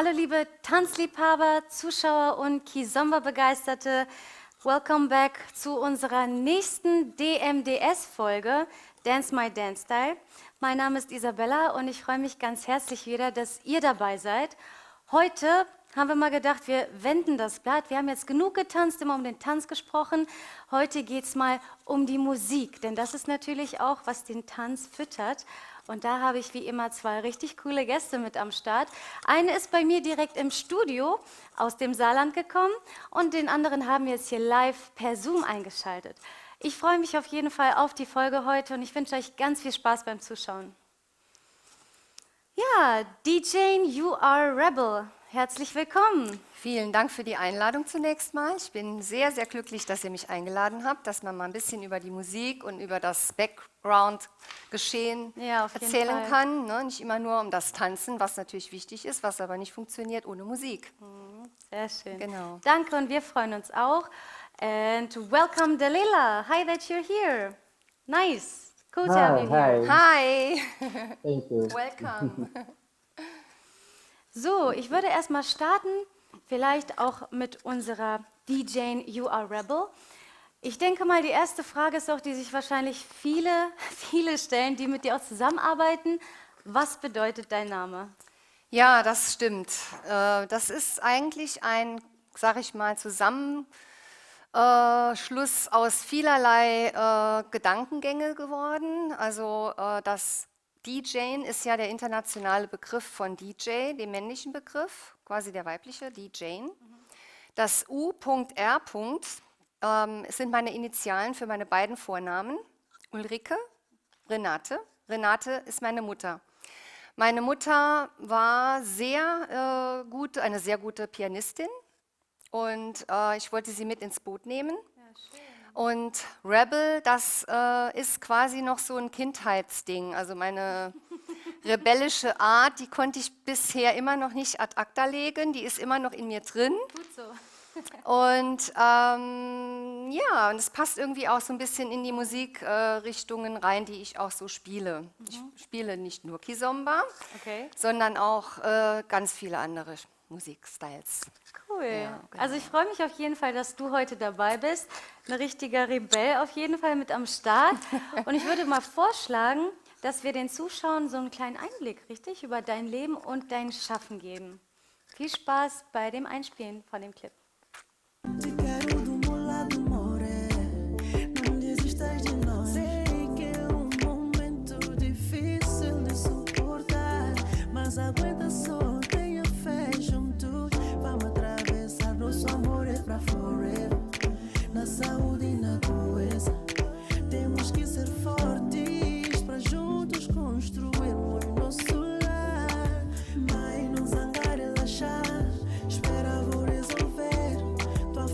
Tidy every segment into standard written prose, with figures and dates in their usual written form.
Hallo liebe Tanzliebhaber, Zuschauer und Kizomba-Begeisterte. Welcome back zu unserer nächsten DMDS-Folge, Dance My Dance Style. Mein Name ist Isabella und ich freue mich ganz herzlich wieder, dass ihr dabei seid. Heute haben wir mal gedacht, wir wenden das Blatt. Wir haben jetzt genug getanzt, immer um den Tanz gesprochen. Heute geht es mal um die Musik, denn das ist natürlich auch, was den Tanz füttert. Und da habe ich wie immer zwei richtig coole Gäste mit am Start. Eine ist bei mir direkt im Studio aus dem Saarland gekommen und den anderen haben wir jetzt hier live per Zoom eingeschaltet. Ich freue mich auf jeden Fall auf die Folge heute und ich wünsche euch ganz viel Spaß beim Zuschauen. Ja, DJ You Are Rebel, herzlich willkommen. Vielen Dank für die Einladung zunächst mal. Ich bin sehr, sehr glücklich, dass ihr mich eingeladen habt, dass man mal ein bisschen über die Musik und über das Background-Geschehen erzählen kann. Ne? Nicht immer nur um das Tanzen, was natürlich wichtig ist, was aber nicht funktioniert ohne Musik. Sehr schön. Genau. Danke und wir freuen uns auch. And welcome Dalila. Hi that you're here. Nice. Cool to have you here. Hi. Thank you. Welcome. So, ich würde erstmal starten, vielleicht auch mit unserer DJ You Are Rebel. Ich denke mal, die erste Frage ist auch, die sich wahrscheinlich viele stellen, die mit dir auch zusammenarbeiten. Was bedeutet dein Name? Ja, das stimmt. Das ist eigentlich ein, sag ich mal, Zusammenschluss aus vielerlei Gedankengänge geworden. Also das DJing ist ja der internationale Begriff von DJ, dem männlichen Begriff, quasi der weibliche, DJing. Das U.R. Sind meine Initialen für meine beiden Vornamen, Ulrike, Renate. Renate ist meine Mutter. Meine Mutter war eine sehr gute Pianistin und ich wollte sie mit ins Boot nehmen. Und Rebel, das ist quasi noch so ein Kindheitsding. Also meine rebellische Art, die konnte ich bisher immer noch nicht ad acta legen. Die ist immer noch in mir drin. Gut so. Und ja, und es passt irgendwie auch so ein bisschen in die Musikrichtungen rein, die ich auch so spiele. Ich spiele nicht nur Kizomba, sondern auch ganz viele andere Musikstyles. Cool. Ja, genau. Also ich freue mich auf jeden Fall, dass du heute dabei bist. Ein richtiger Rebell auf jeden Fall mit am Start. Und ich würde mal vorschlagen, dass wir den Zuschauern so einen kleinen Einblick, richtig, über dein Leben und dein Schaffen geben. Viel Spaß bei dem Einspielen von dem Clip. Te quero do meu lado, more. Não desistas de nós. Sei que é momento difícil de suportar, mas aguenta só, tenha fé juntos. Vamos atravessar, nosso amor é pra forever. Na saúde e na doença, temos que ser fortes pra juntos construirmos nosso lar. Mãe, não zangar, relaxar, espera, vou resolver.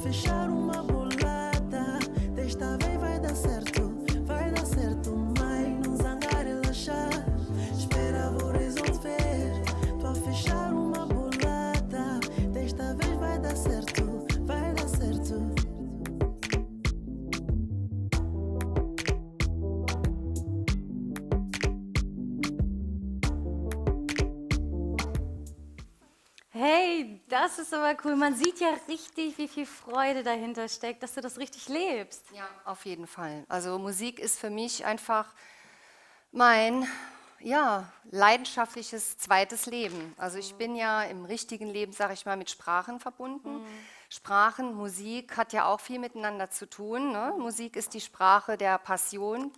Fechar uma bolada, desta vez vai dar certo, mãe, não zangar, relaxar, espera, vou resolver. Tô a fechar uma bolada, desta vez vai dar certo, vai dar certo. Hey, das ist aber cool. Man sieht ja richtig, wie viel Freude dahinter steckt, dass du das richtig lebst. Ja, auf jeden Fall. Also Musik ist für mich einfach mein leidenschaftliches zweites Leben. Also ich bin ja im richtigen Leben, sage ich mal, mit Sprachen verbunden. Sprachen, Musik hat ja auch viel miteinander zu tun. Ne? Musik ist die Sprache der Passion.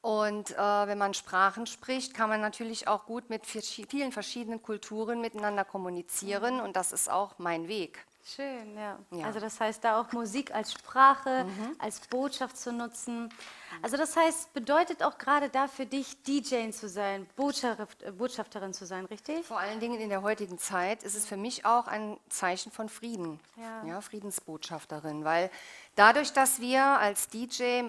Und wenn man Sprachen spricht, kann man natürlich auch gut mit vielen verschiedenen Kulturen miteinander kommunizieren. Und das ist auch mein Weg. Schön, ja. Ja. Also das heißt, da auch Musik als Sprache, als Botschaft zu nutzen. Also das heißt, bedeutet auch gerade da für dich, DJ zu sein, Botschafterin zu sein, richtig? Vor allen Dingen in der heutigen Zeit ist es für mich auch ein Zeichen von Frieden, Ja. Friedensbotschafterin, weil dadurch, dass wir als DJ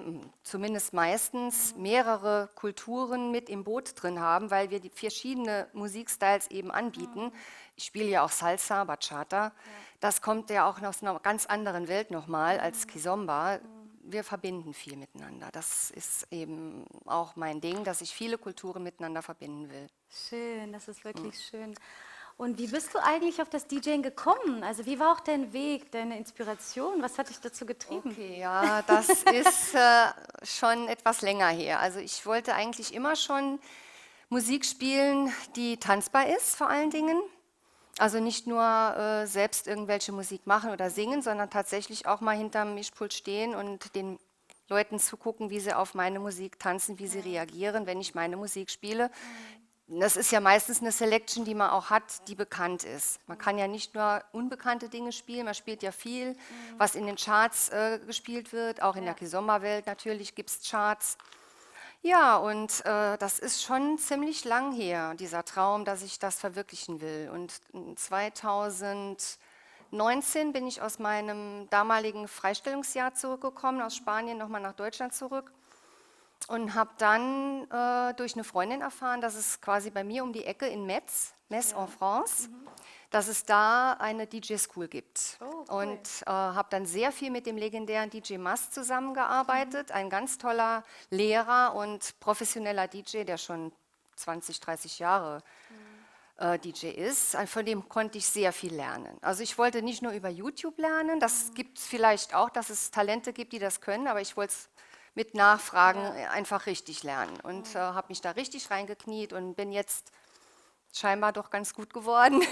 zumindest meistens mehrere Kulturen mit im Boot drin haben, weil wir die verschiedene Musikstyles eben anbieten. Ich spiele ja auch Salsa, Bachata. Das kommt ja auch aus einer ganz anderen Welt nochmal als Kizomba. Wir verbinden viel miteinander. Das ist eben auch mein Ding, dass ich viele Kulturen miteinander verbinden will. Schön, das ist wirklich schön. Und wie bist du eigentlich auf das DJing gekommen? Also wie war auch dein Weg, deine Inspiration? Was hat dich dazu getrieben? Okay, ja, das ist schon etwas länger her. Also ich wollte eigentlich immer schon Musik spielen, die tanzbar ist vor allen Dingen. Also nicht nur selbst irgendwelche Musik machen oder singen, sondern tatsächlich auch mal hinterm Mischpult stehen und den Leuten zugucken, wie sie auf meine Musik tanzen, wie sie reagieren, wenn ich meine Musik spiele. Das ist ja meistens eine Selection, die man auch hat, die bekannt ist. Man kann ja nicht nur unbekannte Dinge spielen, man spielt ja viel, was in den Charts gespielt wird. Auch in der Kizomba-Welt natürlich gibt es Charts. Ja, und das ist schon ziemlich lang her, dieser Traum, dass ich das verwirklichen will. Und 2019 bin ich aus meinem damaligen Freistellungsjahr zurückgekommen, aus Spanien nochmal nach Deutschland zurück. Und habe dann durch eine Freundin erfahren, dass es quasi bei mir um die Ecke in Metz en France, dass es da eine DJ-School gibt. Oh, cool. Und habe dann sehr viel mit dem legendären DJ Mas zusammengearbeitet, ein ganz toller Lehrer und professioneller DJ, der schon 20, 30 Jahre DJ ist. Von dem konnte ich sehr viel lernen. Also ich wollte nicht nur über YouTube lernen, das gibt es vielleicht auch, dass es Talente gibt, die das können, aber ich wollte es mit Nachfragen einfach richtig lernen und habe mich da richtig reingekniet und bin jetzt scheinbar doch ganz gut geworden,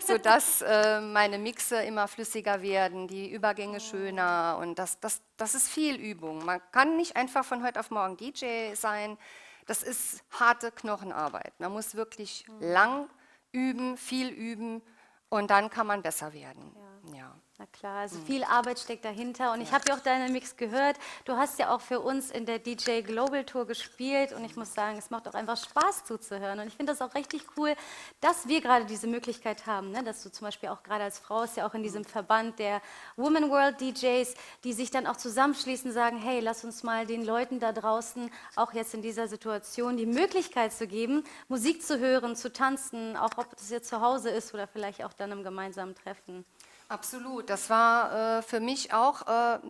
sodass meine Mixe immer flüssiger werden, die Übergänge schöner und das ist viel Übung. Man kann nicht einfach von heute auf morgen DJ sein, das ist harte Knochenarbeit. Man muss wirklich lang üben, viel üben und dann kann man besser werden. Ja. Na klar, also viel Arbeit steckt dahinter und ich habe ja auch deine Mix gehört. Du hast ja auch für uns in der DJ Global Tour gespielt und ich muss sagen, es macht auch einfach Spaß zuzuhören und ich finde das auch richtig cool, dass wir gerade diese Möglichkeit haben, ne? Dass du zum Beispiel auch gerade als Frau ist ja auch in diesem Verband der Women World DJs, die sich dann auch zusammenschließen, sagen, hey, lass uns mal den Leuten da draußen auch jetzt in dieser Situation die Möglichkeit zu geben, Musik zu hören, zu tanzen, auch ob das jetzt zu Hause ist oder vielleicht auch dann im gemeinsamen Treffen. Absolut, das war für mich auch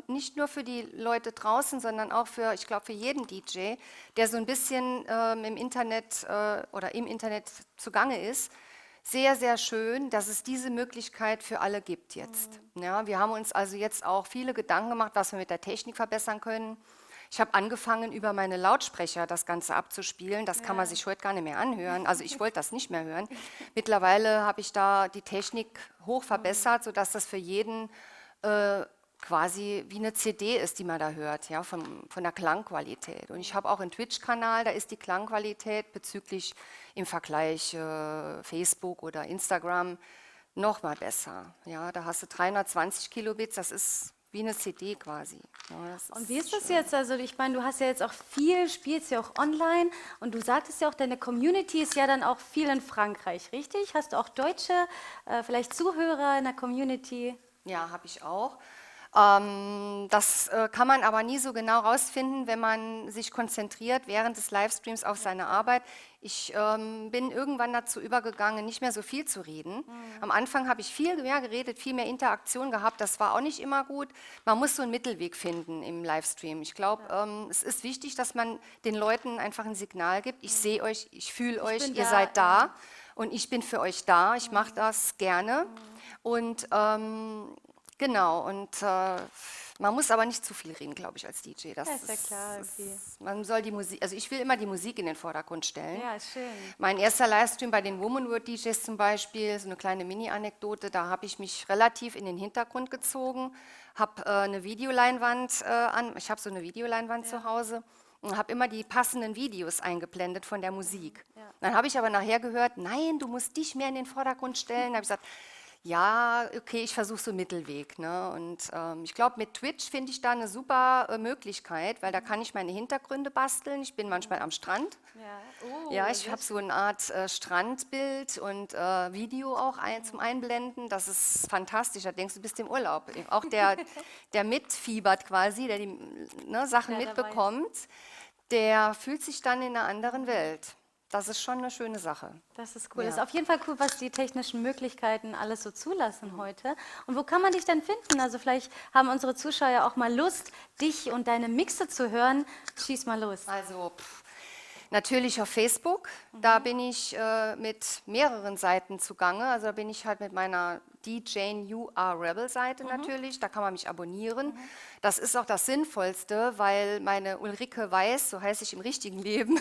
nicht nur für die Leute draußen, sondern auch für, ich glaube, für jeden DJ, der so ein bisschen im Internet oder im Internet zugange ist, sehr, sehr schön, dass es diese Möglichkeit für alle gibt jetzt. Ja, wir haben uns also jetzt auch viele Gedanken gemacht, was wir mit der Technik verbessern können. Ich habe angefangen, über meine Lautsprecher das Ganze abzuspielen. Das kann man sich heute gar nicht mehr anhören. Also ich wollte das nicht mehr hören. Mittlerweile habe ich da die Technik hoch verbessert, sodass das für jeden quasi wie eine CD ist, die man da hört, ja, von der Klangqualität. Und ich habe auch einen Twitch-Kanal, da ist die Klangqualität bezüglich im Vergleich Facebook oder Instagram noch mal besser. Ja, da hast du 320 Kilobits, das ist wie eine CD quasi. Ja, und wie ist das jetzt? Also ich meine, du hast ja jetzt auch viel, spielst ja auch online und du sagtest ja auch, deine Community ist ja dann auch viel in Frankreich, richtig? Hast du auch Deutsche, vielleicht Zuhörer in der Community? Ja, habe ich auch. Das kann man aber nie so genau rausfinden, wenn man sich konzentriert während des Livestreams auf seine Arbeit. Ich bin irgendwann dazu übergegangen, nicht mehr so viel zu reden. Am Anfang habe ich viel mehr geredet, viel mehr Interaktion gehabt. Das war auch nicht immer gut. Man muss so einen Mittelweg finden im Livestream. Ich glaube, es ist wichtig, dass man den Leuten einfach ein Signal gibt. Ich sehe euch, ich fühle euch, ihr seid da und ich bin für euch da. Ich mache das gerne. Und genau, und man muss aber nicht zu viel reden, glaube ich, als DJ. Das ist ja klar. Irgendwie. Man soll die Musik, also ich will immer die Musik in den Vordergrund stellen. Ja, ist schön. Mein erster Livestream bei den Woman World DJs zum Beispiel, so eine kleine Mini-Anekdote, da habe ich mich relativ in den Hintergrund gezogen, habe eine Videoleinwand ich habe so eine Videoleinwand zu Hause und habe immer die passenden Videos eingeblendet von der Musik. Ja. Dann habe ich aber nachher gehört, nein, du musst dich mehr in den Vordergrund stellen. Da habe ich gesagt, ja, okay, ich versuche so einen Mittelweg. Ne? Und ich glaube, mit Twitch finde ich da eine super Möglichkeit, weil da kann ich meine Hintergründe basteln. Ich bin manchmal am Strand. Ja, ich habe so eine Art Strandbild und Video auch zum Einblenden. Das ist fantastisch. Da denkst du, du bist im Urlaub. Auch der mitfiebert quasi, der die Sachen mitbekommt, der fühlt sich dann in einer anderen Welt. Das ist schon eine schöne Sache. Das ist cool. Das ist auf jeden Fall cool, was die technischen Möglichkeiten alles so zulassen heute. Und wo kann man dich denn finden? Also vielleicht haben unsere Zuschauer auch mal Lust, dich und deine Mixe zu hören. Schieß mal los. Also Natürlich auf Facebook, da bin ich mit mehreren Seiten zugange. Also da bin ich halt mit meiner DJ You Are Rebel Seite natürlich, da kann man mich abonnieren. Das ist auch das Sinnvollste, weil meine Ulrike Weiß, so heiße ich im richtigen Leben,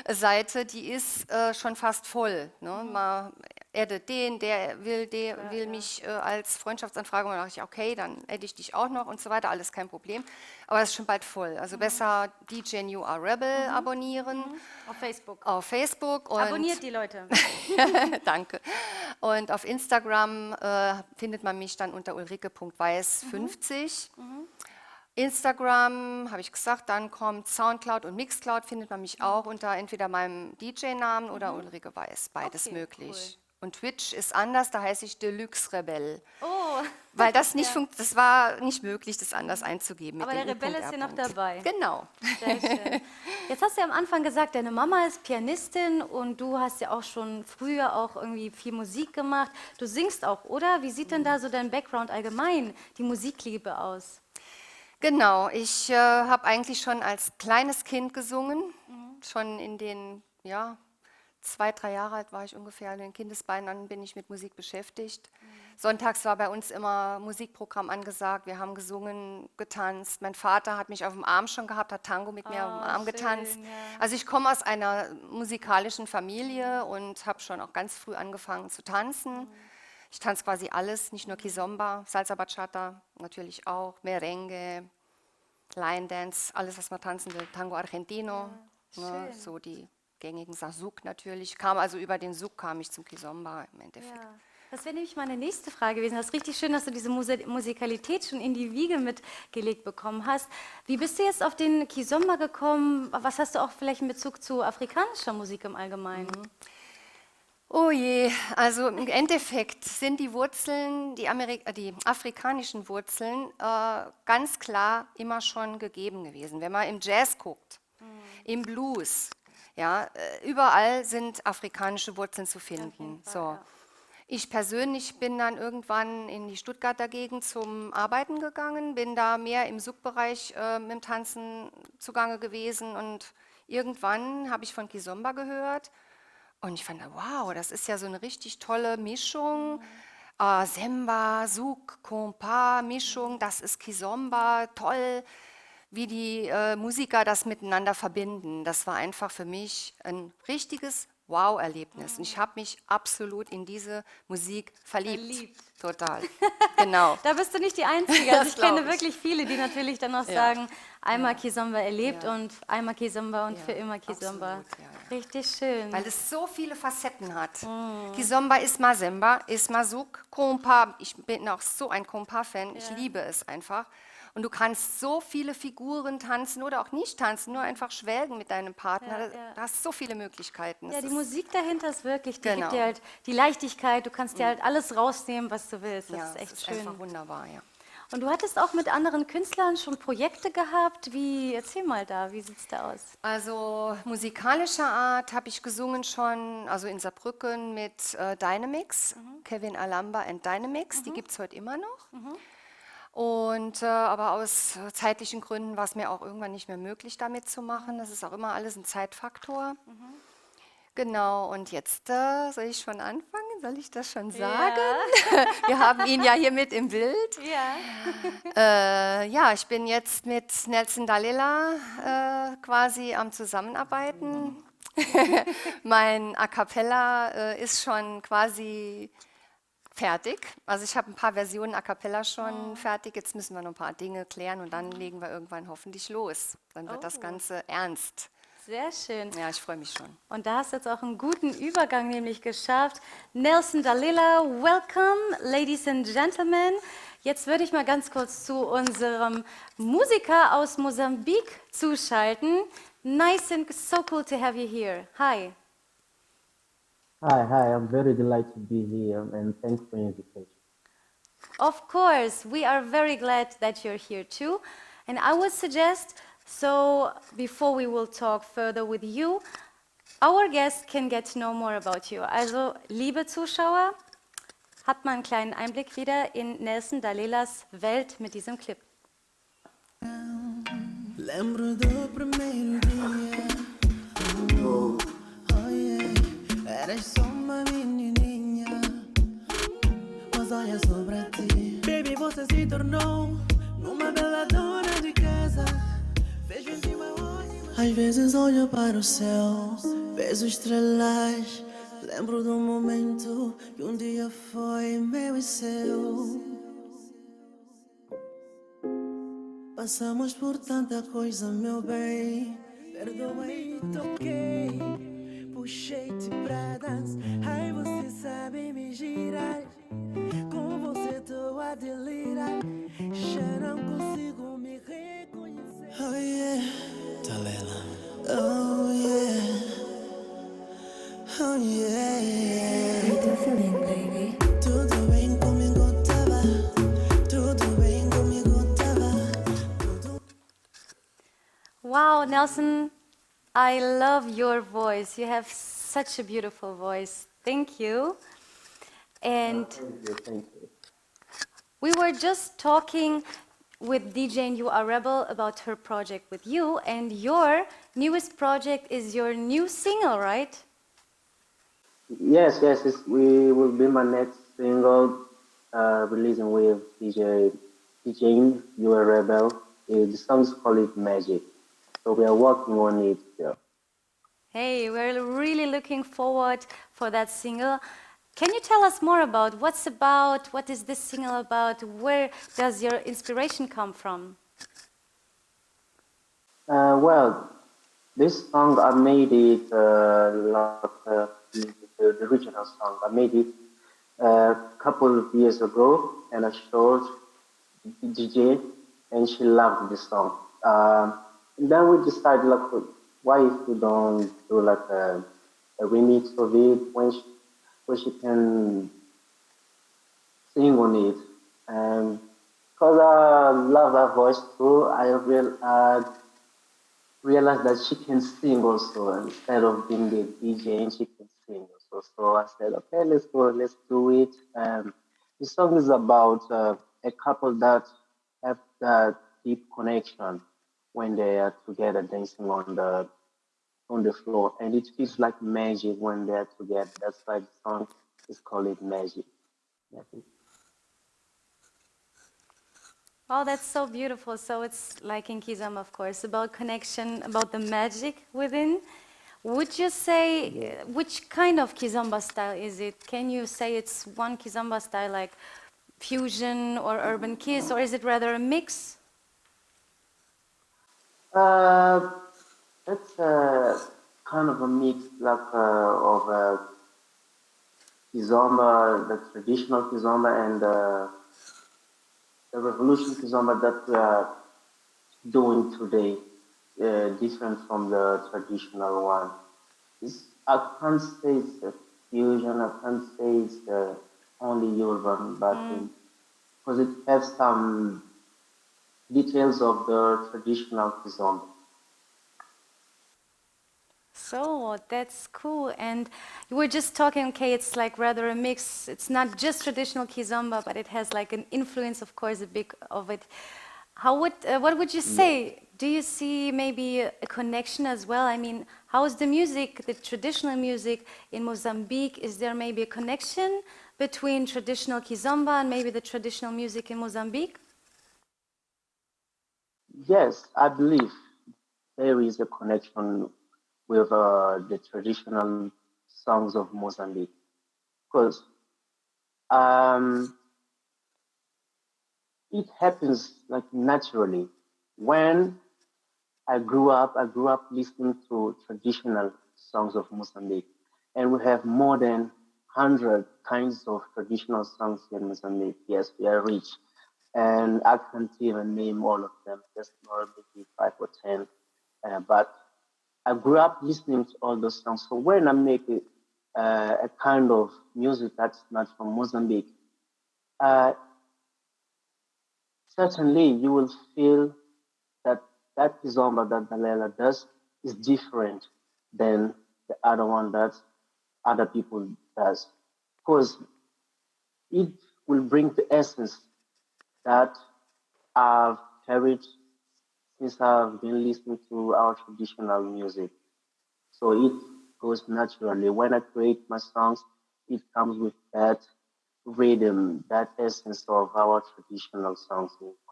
Seite, die ist schon fast voll. Ne? Man addet den, der will mich als Freundschaftsanfrage, und dann dachte ich, okay, dann adde ich dich auch noch und so weiter, alles kein Problem. Aber das ist schon bald voll. Also besser DJ You Are Rebel abonnieren. Auf Facebook. Auf Facebook. Und Abonniert die Leute. Danke. Und auf Instagram findet man mich dann unter ulrike.weiß50. Instagram, habe ich gesagt, dann kommt Soundcloud und Mixcloud, findet man mich auch unter entweder meinem DJ-Namen oder Ulrike Weiß, beides Okay, möglich. Und Twitch ist anders, da heiße ich Deluxe Rebell. Oh, Weil das nicht das war nicht möglich, das anders einzugeben. aber mit der dem Rebell ist hier noch U.R. dabei. Genau. Sehr schön. Jetzt hast du ja am Anfang gesagt, deine Mama ist Pianistin und du hast ja auch schon früher auch irgendwie viel Musik gemacht. Du singst auch, oder? Wie sieht denn da so dein Background allgemein, die Musikliebe aus? Genau, ich habe eigentlich schon als kleines Kind gesungen, schon in den, 2, 3 Jahre alt war ich ungefähr, in den Kindesbeinen, dann bin ich mit Musik beschäftigt. Sonntags war bei uns immer Musikprogramm angesagt, wir haben gesungen, getanzt. Mein Vater hat mich auf dem Arm schon gehabt, hat Tango mit mir auf dem Arm getanzt. schön, ja. Also ich komme aus einer musikalischen Familie und habe schon auch ganz früh angefangen zu tanzen. Ich tanze quasi alles, nicht nur Kizomba, Salsa Bachata natürlich auch, Merengue, Line Dance, alles, was man tanzen will, Tango Argentino, ne, so die gängigen Zouk natürlich. Über den Zouk kam ich zum Kizomba im Endeffekt. Ja. Das wäre nämlich meine nächste Frage gewesen. Das ist richtig schön, dass du diese Musikalität schon in die Wiege mitgelegt bekommen hast. Wie bist du jetzt auf den Kizomba gekommen? Was hast du auch vielleicht in Bezug zu afrikanischer Musik im Allgemeinen? Oh je, also im Endeffekt sind die Wurzeln, die afrikanischen Wurzeln, ganz klar immer schon gegeben gewesen. Wenn man im Jazz guckt, im Blues, ja, überall sind afrikanische Wurzeln zu finden. So. Ich persönlich bin dann irgendwann in die Stuttgarter Gegend zum Arbeiten gegangen, bin da mehr im Souk-Bereich mit dem Tanzen zugange gewesen und irgendwann habe ich von Kizomba gehört. Und ich fand, wow, das ist ja so eine richtig tolle Mischung. Semba, Souk, Compa, Mischung, das ist Kizomba, toll, wie die Musiker das miteinander verbinden. Das war einfach für mich ein richtiges Wow-Erlebnis. Und ich habe mich absolut in diese Musik verliebt. Total, genau. Da bist du nicht die Einzige. Das Also ich kenne glaub ich. wirklich viele, die natürlich dann auch sagen, einmal Kizomba erlebt und einmal Kizomba und für immer Kizomba. absolut, ja. Richtig schön. Weil es so viele Facetten hat. Kizomba ist mal Semba, ist mal Souk, Compa. Ich bin auch so ein Compa-Fan, ich liebe es einfach. Und du kannst so viele Figuren tanzen oder auch nicht tanzen, nur einfach schwelgen mit deinem Partner. Du hast so viele Möglichkeiten. Ja, Es die ist- Musik dahinter ist wirklich, die gibt Genau. dir halt die Leichtigkeit, du kannst dir halt alles rausnehmen, was du willst. Das ja, ist es echt ist schön. einfach wunderbar, ja. Und du hattest auch mit anderen Künstlern schon Projekte gehabt. Erzähl mal da, wie sieht's da aus? Also musikalischer Art habe ich gesungen schon, also in Saarbrücken mit Dynamix, Kevin Alamba and Dynamix, die gibt es heute immer noch. Und aber aus zeitlichen Gründen war es mir auch irgendwann nicht mehr möglich, damit zu machen. Das ist auch immer alles ein Zeitfaktor. Genau, und jetzt soll ich schon anfangen? Soll ich das schon sagen? Wir haben ihn ja hier mit im Bild. Ja. Ja, ich bin jetzt mit Nelson Dalila quasi am Zusammenarbeiten. Mein A Cappella ist schon quasi fertig. Also ich habe ein paar Versionen A Cappella schon fertig. Jetzt müssen wir noch ein paar Dinge klären und dann legen wir irgendwann hoffentlich los. Dann wird das Ganze ernst. Sehr schön. Ja, ich freue mich schon. Und da hast du jetzt auch einen guten Übergang nämlich geschafft. Nelson Dalila, welcome, ladies and gentlemen. Jetzt würde ich mal ganz kurz zu unserem Musiker aus Mosambik zuschalten. Nice and so cool to have you here. Hi. Hi, I'm very delighted to be here and thanks for your invitation. Of course, we are very glad that you're here too. And I would suggest, so before we will talk further with you, our guest can get to know more about you. Also, liebe Zuschauer, hat man einen kleinen Einblick wieder in Nelson Dalilas Welt mit diesem Clip. Lembro do primeiro dia. Oh yeah, eres só uma menininha, mas olha só pra ti. Baby, você se tornou numa bela dona de casa. Vejo em cima às vezes olho para o céu, vejo estrelas. Lembro do momento que um dia foi meu e seu. Passamos por tanta coisa, meu bem. Perdoei, toquei, puxei-te pra dançar. Ai, você sabe me girar. Com você tô a delirar. Já não consigo me reconhecer. Oh yeah, Talela. Oh yeah, oh yeah. How you feeling, baby? Tudo bem comigo tava, tudo bem comigo tava. Wow, Nelson, I love your voice. You have such a beautiful voice. Thank you. And Thank you. we were just talking with DJ and You Are Rebel about her project with you, and your newest project is your new single, right? Yes, we will be my next single, releasing with DJ You a Rebel. The song is called Magic. So we are working on it still. Hey, we're really looking forward for that single. Can you tell us more about what's about? What is this single about? Where does your inspiration come from? Well, this song I made it the original song. I made it a couple of years ago, and I showed the DJ, and she loved the song. And then we decided, like, why if we don't do like a remix of it when she can sing on it? And because I love her voice too, I realized that she can sing also instead of being the DJ, and she can sing also. So I said, okay, let's do it. The song is about a couple that have that deep connection when they are together dancing on the floor, and it feels like magic when they're together. That's why the song is called Magic. That's it. Oh, that's so beautiful. So it's like in Kizomba, of course, about connection, about the magic within. Would you say, which kind of Kizomba style is it? Can you say it's one Kizomba style, like fusion or urban kiss, or is it rather a mix? It's kind of a mix like of Kizomba, the traditional Kizomba, and the revolution Kizomba that we are doing today, different from the traditional one. I can't say it's a fusion, I can't say it's only urban, but because it has some details of the traditional Kizomba. So that's cool. And you were just talking, okay, it's like rather a mix. It's not just traditional Kizomba, but it has like an influence, of course, a big of it. What would you say? Do you see maybe a connection as well? I mean, how is the music, the traditional music in Mozambique? Is there maybe a connection between traditional Kizomba and maybe the traditional music in Mozambique? Yes, I believe there is a connection with the traditional songs of Mozambique, because it happens like naturally. When I grew up listening to traditional songs of Mozambique, and we have more than 100 kinds of traditional songs here in Mozambique. Yes, we are rich, and I can't even name all of them, just maybe 5 or 10. But I grew up listening to all those songs. So when I make a kind of music that's not from Mozambique, certainly you will feel that kizomba that Dalela does is different than the other one that other people does, because it will bring the essence that I've carried since I've been listening to our traditional music. So it goes naturally. When I create my songs, it comes with that rhythm, that essence of our traditional songs in Mozambique.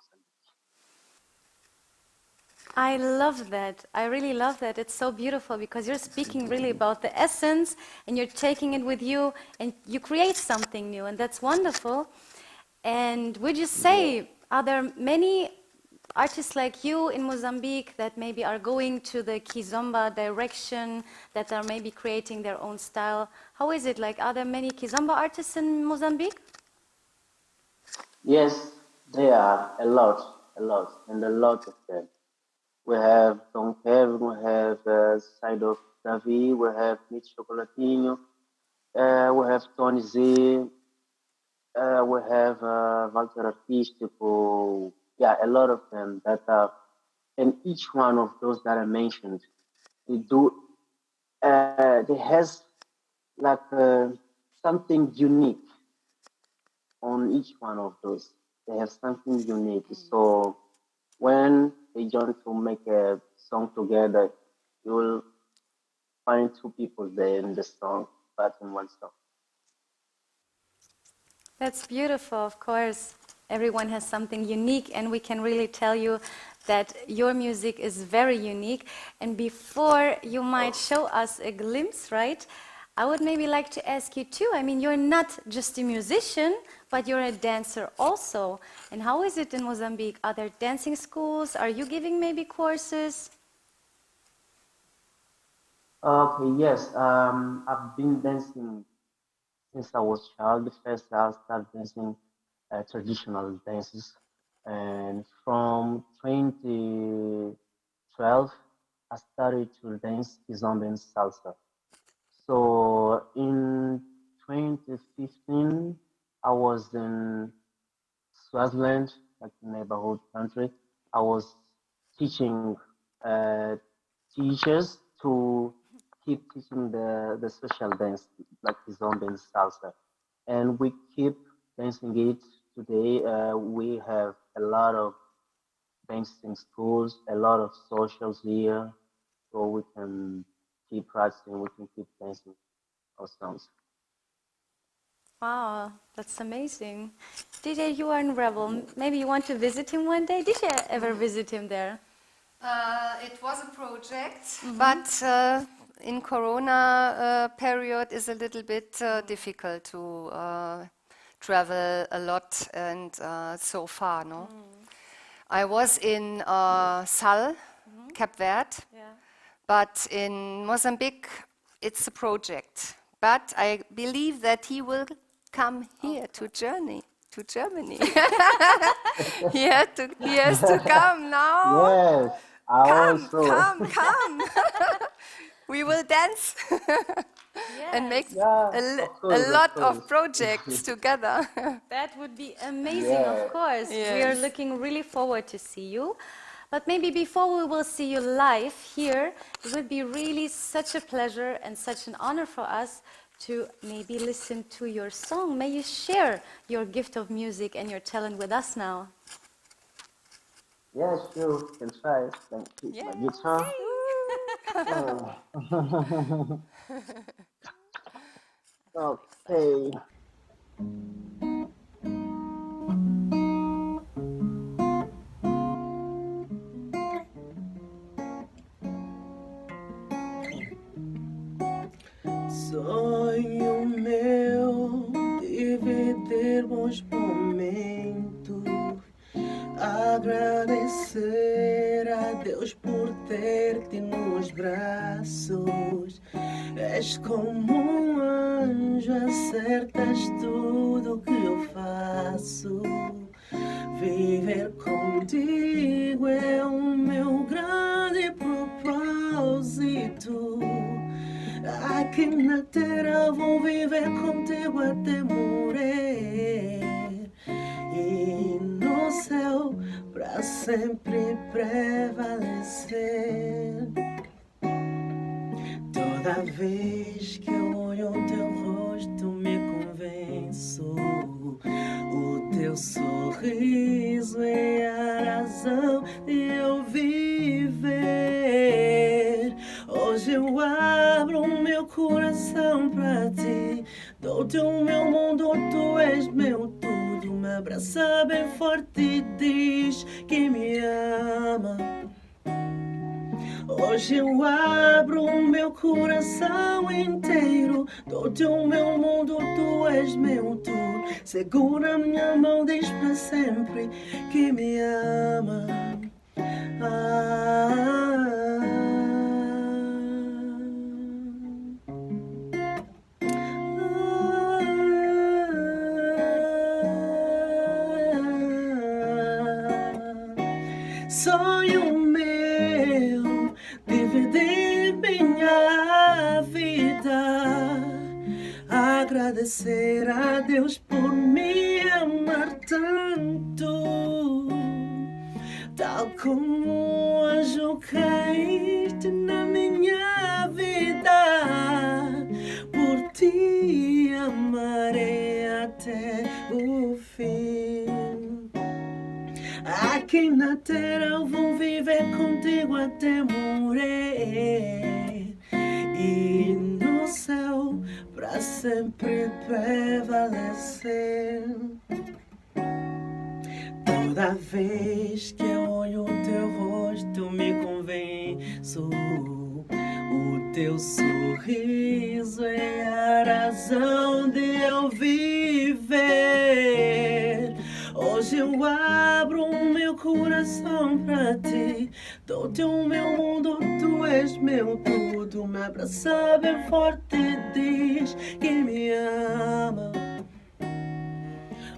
I love that. I really love that. It's so beautiful because you're speaking really about the essence and you're taking it with you and you create something new, and that's wonderful. And would you say, are there many artists like you in Mozambique that maybe are going to the Kizomba direction, that are maybe creating their own style? How is it? Like, are there many Kizomba artists in Mozambique? Yes, there are a lot, and a lot of them. We have Tom Kevin, we have Saido Davi, we have Mitch Chocolatinho, we have Tony Z, we have Walter Artístico, yeah, a lot of them that are, and each one of those that I mentioned, they has like something unique on each one of those. They have something unique. So when they join to make a song together, you will find two people there in the song, but in one song. That's beautiful, of course. Everyone has something unique, and we can really tell you that your music is very unique. And before you might show us a glimpse, right, I would maybe like to ask you too. I mean, you're not just a musician, but you're a dancer also. And how is it in Mozambique? Are there dancing schools? Are you giving maybe courses? Okay, yes. I've been dancing since I was a child. First, I started dancing traditional dances, and from 2012, I started to dance kizomba and salsa. So in 2015, I was in Swaziland, like a neighborhood country. I was teaching uh, teachers to keep teaching the social dance, like kizomba and salsa. And we keep dancing it today. We have a lot of dancing schools, a lot of socials here, so we can keep practicing, we can keep dancing our songs. Wow, that's amazing. DJ, you are in Rebel. Maybe you want to visit him one day? Did you ever visit him there? It was a project, but in Corona period is a little bit difficult to travel a lot and so far, no? I was in Sal, Cape Verde, but in Mozambique it's a project. But I believe that he will come here to Germany. He has to come now. Yes, I Come, also. come. We will dance and make Yeah, a of course, lot of of course. projects together. That would be amazing, of Yeah. course. We are Yes. looking really forward to see you. But maybe before we will see you live here, it would be really such a pleasure and such an honor for us to maybe listen to your song. May you share your gift of music and your talent with us now? Yeah, sure, can try. Can keep my guitar. Oh. Okay. Sonho meu, dividir bons momentos, agradecer a Deus por ter-te nos braços. És como um anjo, acertas tudo que eu faço. Viver contigo é o meu grande propósito. Aqui na terra vou viver contigo até morrer. E no céu para sempre prevalecer. Toda vez que eu olho o teu rosto me convenço. O teu sorriso é a razão de eu viver. Hoje eu Dou-te o meu mundo, tu és meu tudo. Me abraça bem forte e diz que me ama. Hoje eu abro o meu coração inteiro. Dou-te o meu mundo, tu és meu tudo. Segura minha mão, diz pra sempre que me ama. Sonho meu, dividir minha vida, agradecer a Deus por me amar tanto, tal como um anjo caíste na minha vida, por ti amarei até o fim. Aqui na terra eu vou viver contigo até morrer, e no céu pra sempre prevalecer. Toda vez que eu olho o teu rosto me convenço, o teu sorriso é a razão de eu viver. Hoje eu abro o meu coração pra ti. Dou-te o meu mundo, tu és meu tudo. Me abraça bem forte e diz que me ama.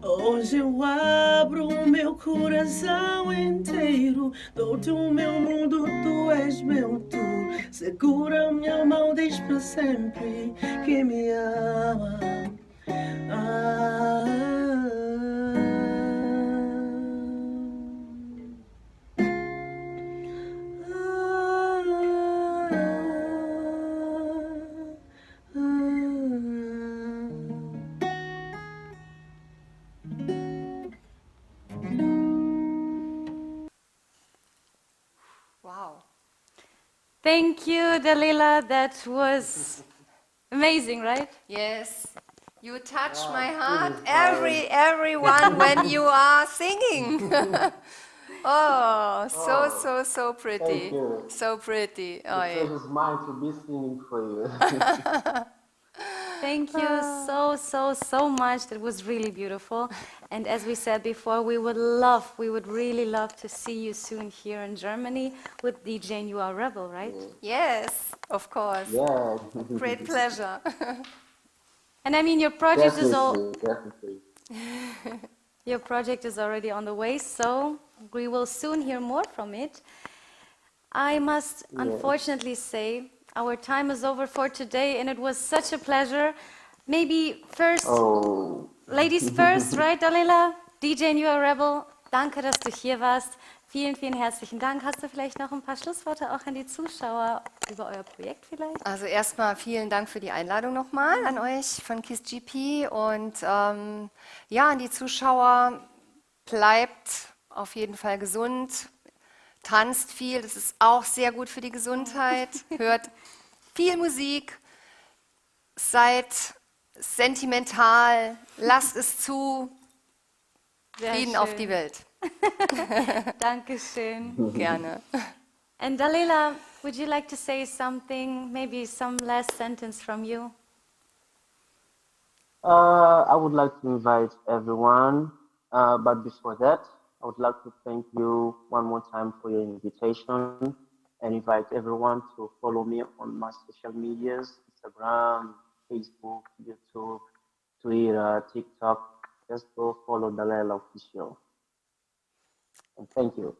Hoje eu abro o meu coração inteiro. Dou-te o meu mundo, tu és meu tudo. Segura minha mão, diz pra sempre que me ama. Wow. Thank you, Dalila. That was amazing, right? Yes, you touch my heart, everyone, when you are singing. Oh, so pretty. Thank you. So pretty. Oh, It yeah. was mine to be singing for you. Thank you so much. That was really beautiful. And as we said before, we would really love to see you soon here in Germany with DJ You Are Rebel, right? Yes, of course. Yeah. Great pleasure. And I mean, your project is Definitely. your project is already on the way, so we will soon hear more from it. I must unfortunately say our time is over for today, and it was such a pleasure. Maybe first, Oh, ladies first, right, Dalila? DJ You Are Rebel, danke, dass du hier warst. Vielen herzlichen Dank. Hast du vielleicht noch ein paar Schlussworte auch an die Zuschauer über euer Projekt vielleicht? Also erstmal vielen Dank für die Einladung nochmal an euch von KISS GP und ja, an die Zuschauer, bleibt auf jeden Fall gesund, tanzt viel, das ist auch sehr gut für die Gesundheit, hört viel Musik, seid sentimental, lasst es zu, Sehr Frieden schön. auf die Welt. Dankeschön. Gerne. And Dalila, would you like to say something, maybe some last sentence from you? I would like to invite everyone, but before that, I would like to thank you one more time for your invitation and invite everyone to follow me on my social medias, Instagram, Facebook, YouTube, Twitter, TikTok. Just go follow Dalila Official. And thank you.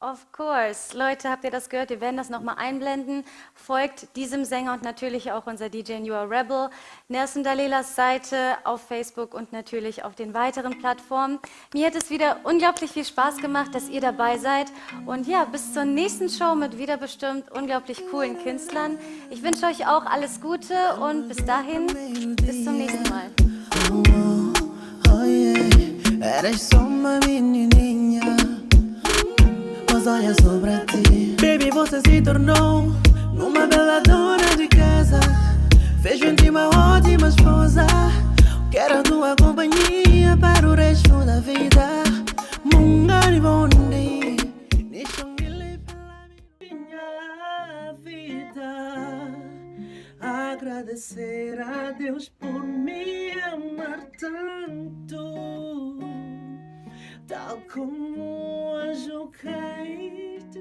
Of course. Leute, habt ihr das gehört? Wir werden das nochmal einblenden. Folgt diesem Sänger und natürlich auch unser DJ You Are Rebel. Nelson Dalilas Seite auf Facebook und natürlich auf den weiteren Plattformen. Mir hat es wieder unglaublich viel Spaß gemacht, dass ihr dabei seid. Und ja, bis zur nächsten Show mit wieder bestimmt unglaublich coolen Künstlern. Ich wünsche euch auch alles Gute und bis dahin, bis zum nächsten Mal. Oh yeah, eres só uma menininha, mas olha só pra ti. Baby, você se tornou numa bela dona de casa, fez de ti uma ótima esposa. agradecer a Deus por me amar tanto, tal como um anjo caíste